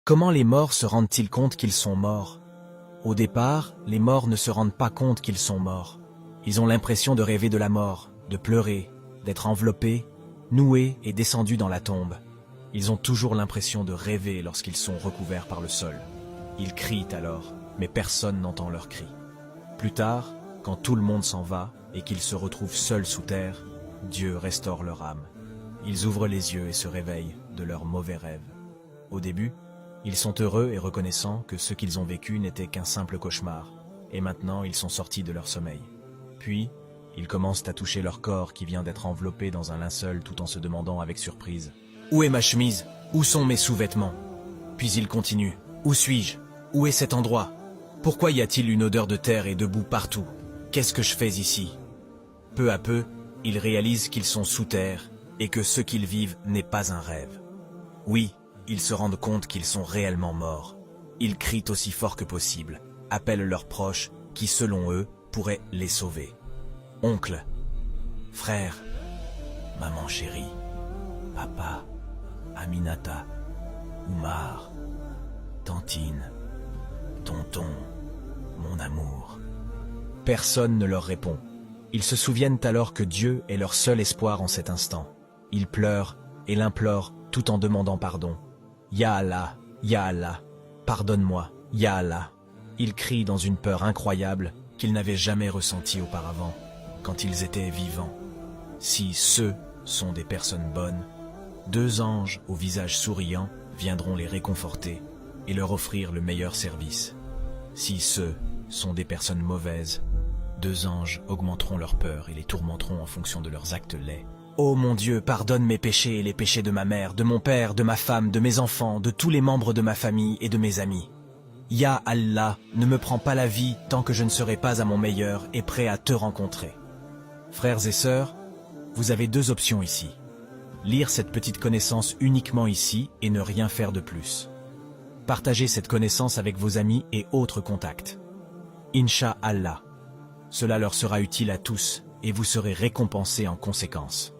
Comment les morts se rendent-ils compte qu'ils sont morts? Au départ, les morts ne se rendent pas compte qu'ils sont morts. Ils ont l'impression de rêver de la mort, de pleurer, d'être enveloppés, noués et descendus dans la tombe. Ils ont toujours l'impression de rêver lorsqu'ils sont recouverts par le sol. Ils crient alors, mais personne n'entend leurs cris. Plus tard, quand tout le monde s'en va et qu'ils se retrouvent seuls sous terre, Dieu restaure leur âme. Ils ouvrent les yeux et se réveillent de leurs mauvais rêves. Au début, ils sont heureux et reconnaissants que ce qu'ils ont vécu n'était qu'un simple cauchemar, et maintenant ils sont sortis de leur sommeil. Puis, ils commencent à toucher leur corps qui vient d'être enveloppé dans un linceul tout en se demandant avec surprise « Où est ma chemise? Où sont mes sous-vêtements ?» Puis ils continuent « Où suis-je? Où est cet endroit? Pourquoi y a-t-il une odeur de terre et de boue partout? Qu'est-ce que je fais ici ?» Peu à peu, ils réalisent qu'ils sont sous terre et que ce qu'ils vivent n'est pas un rêve. Oui, ils se rendent compte qu'ils sont réellement morts. Ils crient aussi fort que possible, appellent leurs proches qui, selon eux, pourraient les sauver. Oncle, frère, maman chérie, papa, Aminata, Oumar, tantine, tonton, mon amour. Personne ne leur répond. Ils se souviennent alors que Dieu est leur seul espoir en cet instant. Ils pleurent et l'implorent tout en demandant pardon. Ya Allah, pardonne-moi, Ya Allah. Ils crient dans une peur incroyable qu'ils n'avaient jamais ressentie auparavant, quand ils étaient vivants. Si ceux sont des personnes bonnes, 2 anges au visage souriant viendront les réconforter et leur offrir le meilleur service. Si ceux sont des personnes mauvaises, 2 anges augmenteront leur peur et les tourmenteront en fonction de leurs actes laids. Ô mon Dieu, pardonne mes péchés et les péchés de ma mère, de mon père, de ma femme, de mes enfants, de tous les membres de ma famille et de mes amis. Ya Allah, ne me prends pas la vie tant que je ne serai pas à mon meilleur et prêt à te rencontrer. Frères et sœurs, vous avez 2 options ici. Lire cette petite connaissance uniquement ici et ne rien faire de plus. Partagez cette connaissance avec vos amis et autres contacts. Inch'Allah, cela leur sera utile à tous et vous serez récompensés en conséquence.